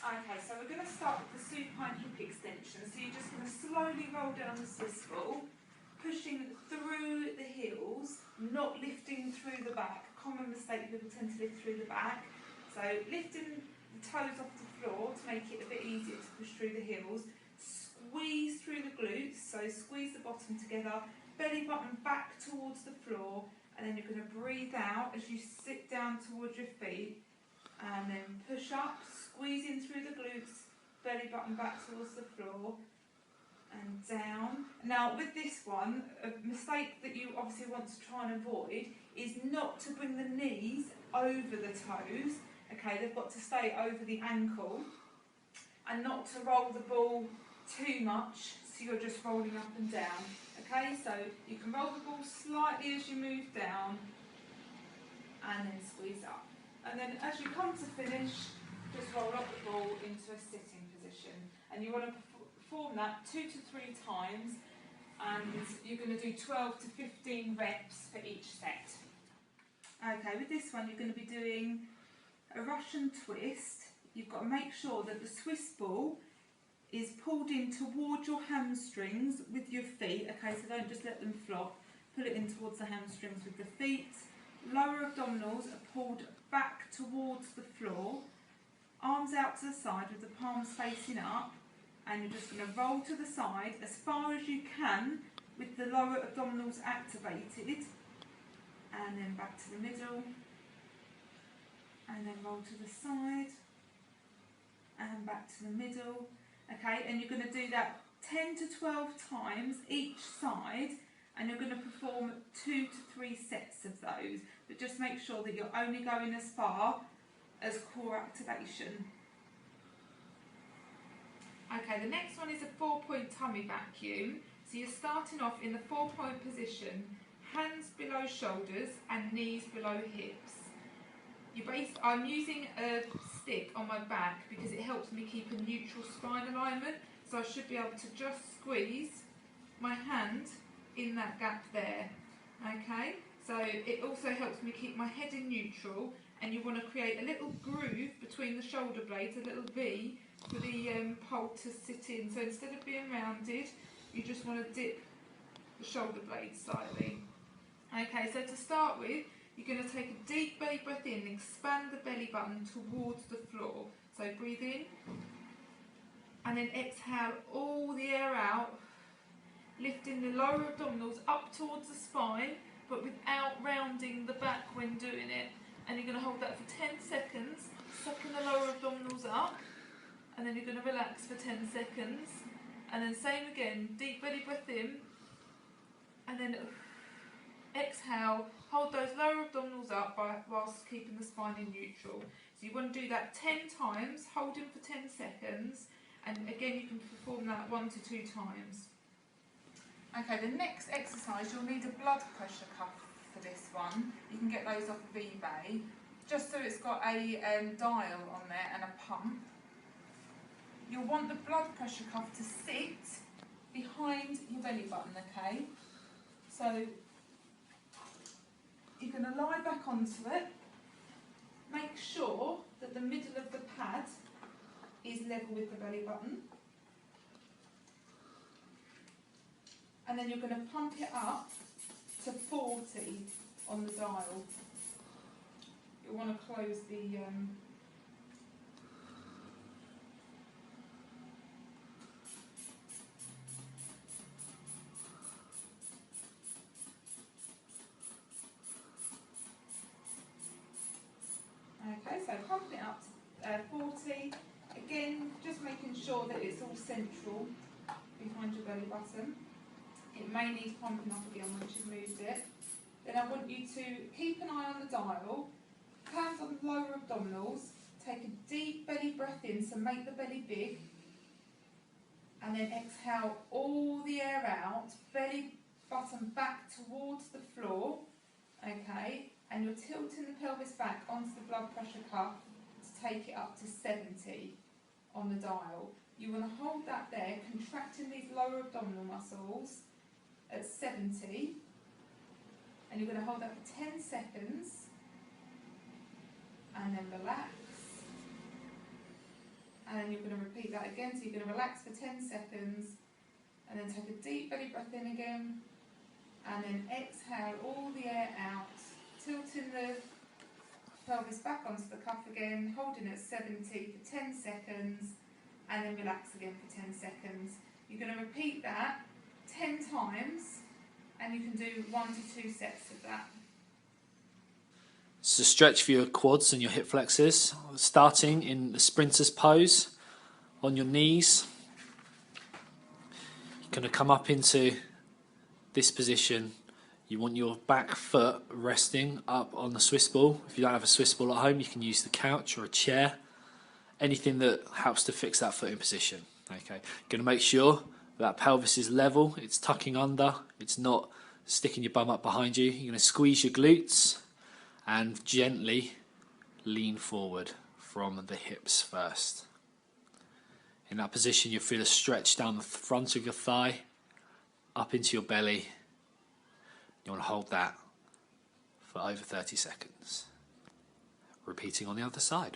Okay, so we're going to start with the supine hip extension. So you're just going to slowly roll down the Swiss ball, pushing through the heels, not lifting through the back. Common mistake, people tend to lift through the back. So lifting the toes off the floor to make it a bit easier to push through the heels. Squeeze through the glutes, so squeeze the bottom together, belly button back towards the floor, and then you're going to breathe out as you sit down towards your feet, and then push up, squeezing through the glutes, belly button back towards the floor, and down. Now with this one, a mistake that you obviously want to try and avoid is not to bring the knees over the toes. Okay, they've got to stay over the ankle, and not to roll the ball too much, so you're just rolling up and down. Okay, so you can roll the ball slightly as you move down, and then squeeze up. And then as you come to finish, just roll up the ball into a sitting position. And you want to perform that 2 to 3 times, and you're going to do 12 to 15 reps for each set. Okay, with this one you're going to be doing a Russian twist. You've got to make sure that the Swiss ball is pulled in towards your hamstrings with your feet. Okay, so don't just let them flop. Pull it in towards the hamstrings with the feet. Lower abdominals are pulled back towards the floor. Arms out to the side with the palms facing up. And you're just going to roll to the side as far as you can with the lower abdominals activated. And then back to the middle. And then roll to the side. And back to the middle. Okay, and you're going to do that 10 to 12 times each side, and you're going to perform 2 to 3 sets of those, but just make sure that you're only going as far as core activation. Okay, the next one is a 4-point tummy vacuum. So you're starting off in the 4-point position, hands below shoulders and knees below hips. I'm using a stick on my back because it helps me keep a neutral spine alignment, so I should be able to just squeeze my hand in that gap there. Okay, so it also helps me keep my head in neutral, and you want to create a little groove between the shoulder blades, a little V for the pole to sit in. So instead of being rounded, you just want to dip the shoulder blades slightly. Okay, so to start with, you're going to take a deep belly breath in and expand the belly button towards the floor. So breathe in, and then exhale all the air out, lifting the lower abdominals up towards the spine, but without rounding the back when doing it. And you're going to hold that for 10 seconds, sucking the lower abdominals up, and then you're going to relax for 10 seconds. And then same again, deep belly breath in, and then exhale, hold those lower abdominals up whilst keeping the spine in neutral. So you want to do that 10 times, holding for 10 seconds, and again you can perform that 1 to 2 times. Okay, the next exercise, you'll need a blood pressure cuff for this one. You can get those off of eBay, just so it's got a dial on there and a pump. You'll want the blood pressure cuff to sit behind your belly button, okay? So you're going to lie back onto it. Make sure that the middle of the pad is level with the belly button. And then you're going to pump it up to 40 on the dial. You'll want to close the Okay, so pumping it up to 40. Again, just making sure that it's all central behind your belly button. It may need pumping up again once you've moved it. Then I want you to keep an eye on the dial, hands on the lower abdominals, take a deep belly breath in, so make the belly big, and then exhale all the air out, belly button back towards the floor, okay, and you're tilting the pelvis back onto the blood pressure cuff to take it up to 70 on the dial. You want to hold that there, contracting these lower abdominal muscles at 70, and you're going to hold that for 10 seconds, and then relax, and then you're going to repeat that again. So you're going to relax for 10 seconds, and then take a deep belly breath in again, and then exhale all the air out, tilting the pelvis back onto the cuff again, holding at 70 for 10 seconds, and then relax again for 10 seconds. You're going to repeat that 10 times, and you can do 1 to 2 sets of that. So stretch for your quads and your hip flexors, starting in the sprinter's pose on your knees. You're going to come up into this position. You want your back foot resting up on the Swiss ball. If you don't have a Swiss ball at home, you can use the couch or a chair. Anything that helps to fix that foot in position. Okay, you're going to make sure that pelvis is level, it's tucking under, it's not sticking your bum up behind you. You're going to squeeze your glutes and gently lean forward from the hips first. In that position, you'll feel a stretch down the front of your thigh, up into your belly. You want to hold that for over 30 seconds. Repeating on the other side.